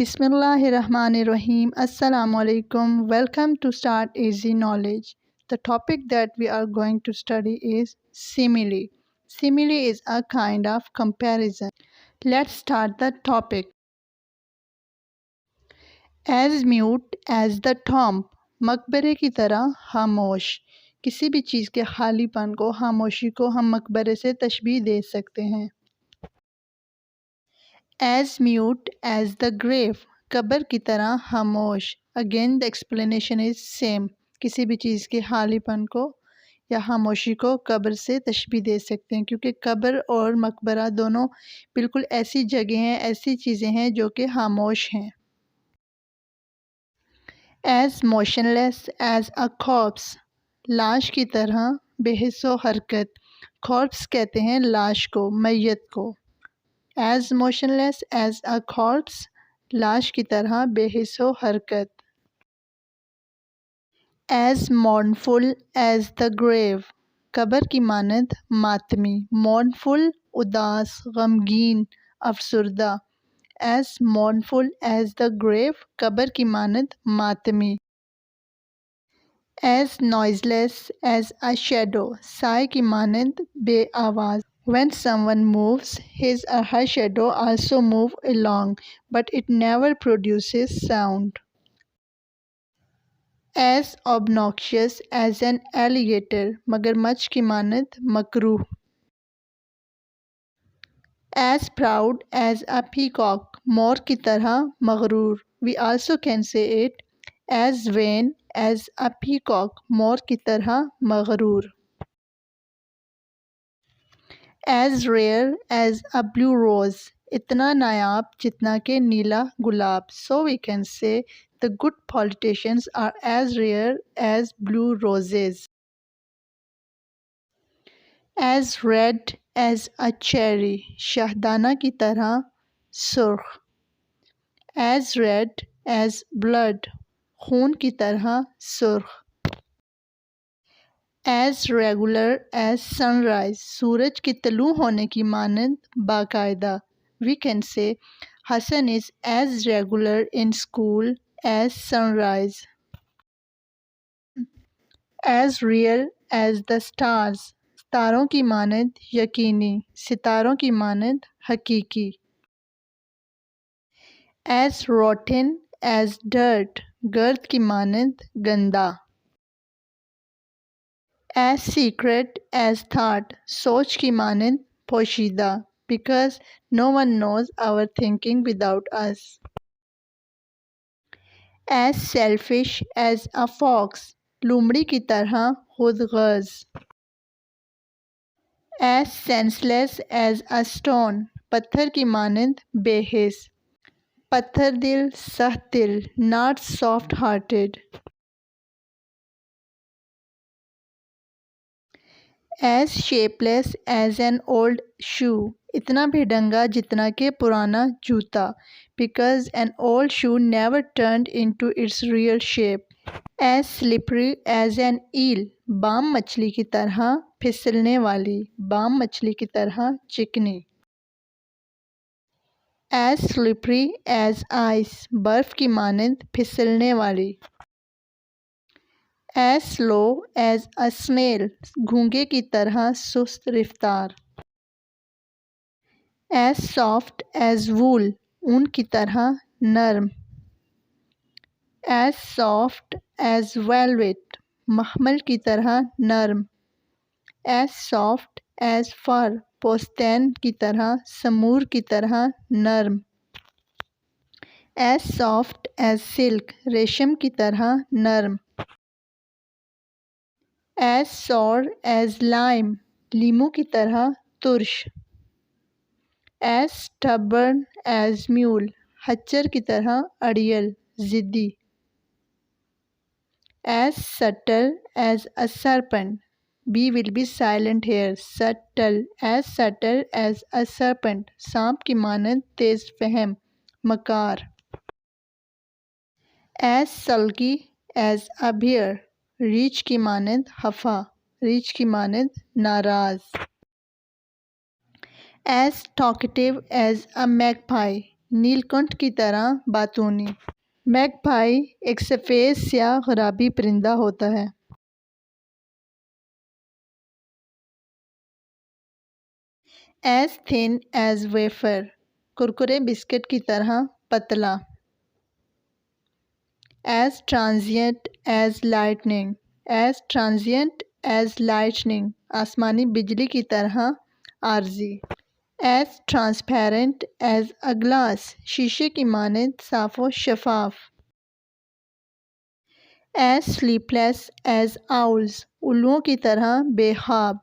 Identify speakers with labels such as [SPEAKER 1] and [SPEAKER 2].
[SPEAKER 1] Bismillahirrahmanirrahim. Assalamu alaikum. Welcome to Start Easy Knowledge. The topic that we are going to study is simile. Simile is a kind of comparison. Let's start the topic. As mute as the tomb. मकबरे की तरह खामोश. किसी भी चीज़ के खालीपन को, खामोशी को हम मकबरे से तशबीह दे सकते हैं. As mute as the grave. कब्र की तरह खामोश. Again the explanation is same. किसी भी चीज़ के खालीपन को या खामोशी को कब्र से तशबीह दे सकते हैं, क्योंकि कब्र और मकबरा दोनों बिल्कुल ऐसी जगह हैं, ऐसी चीज़ें हैं जो कि खामोश हैं. As motionless as a corpse. लाश की तरह बेहिस्सो हरकत. corpse कहते हैं लाश को, मैयत को. As motionless as a corpse. लाश की तरह बेहिस्सो हरकत. As mournful as the grave. कब्र की मानद मातमी. mournful उदास, गमगीन, अफसुर्दा. As mournful as the grave. कब्र की मानद मातमी. As noiseless as a shadow. साए की मानद बे आवाज़. When someone moves, his or her shadow also move along, but it never produces sound. As obnoxious as an alligator. मगरमच्छ की मानद मकरूह. As proud as a peacock. मोर की तरह मगरूर. We also can say it as vain as a peacock. मोर की तरह मगरूर. As rare as a blue rose. इतना नायाब जितना के नीला गुलाब. So we can say the good politicians are as rare as blue roses. As red as a cherry. शहदाना की तरह सुर्ख. As red as blood. खून की तरह सुर्ख. As regular as sunrise. सूरज के तलू होने की मानद बाकायदा. We can say Hassan is as regular in school as sunrise. As real as the stars. तारों की मानद यकीनी, सितारों की मानद हकीकी. As rotten as dirt. गर्द की मानद गंदा. As secret as thought. सोच की मानद पोशीदा. Because no one knows our thinking without us. As selfish as a fox. लोमड़ी की तरह खुदगर्ज. As senseless as a stone. पत्थर की मानद बेहिस. पत्थर दिल, सख्त दिल. Not soft hearted. As shapeless as an old shoe. इतना बेढंगा जितना के पुराना जूता. Because an old shoe never turned into its real shape. As slippery as an eel. बाम मछली की तरह फिसलने वाली. बाम मछली की तरह चिकनी. As slippery as ice. बर्फ की मानद फिसलने वाली. As slow as a snail. घूंघे की तरह सुस्त रफ्तार. As soft as wool. ऊन की तरह नरम. As soft as velvet. मखमल की तरह नरम. As soft as fur. पोस्तैन की तरह, समूर की तरह नरम. As soft as silk. रेशम की तरह नरम. As sour as lime. लीमू की तरह तुर्श. As stubborn as mule. खच्चर की तरह अड़ियल, ज़िद्दी. As subtle as a serpent. B will be silent here. Subtle. As subtle as a serpent. सांप की मानद तेज फहम, मकार. As sulky as a bear. रीछ की मानद हफा. रीछ की मानद नाराज. As talkative as a magpie. Neelkanth की तरह बातूनी। मैगपाई एक सफ़ेद स्याह गुलाबी परिंदा होता है। एज थिन एज वेफर कुरकुरे बिस्किट की तरह पतला। As transient as lightning, as transient as lightning आसमानी बिजली की तरह आर्जी। As transparent as a glass शीशे की मानंद साफ़ व शफाफ। एज स्लीपलेस एज आउल्स उल्लुओं की तरह बेख्वाब।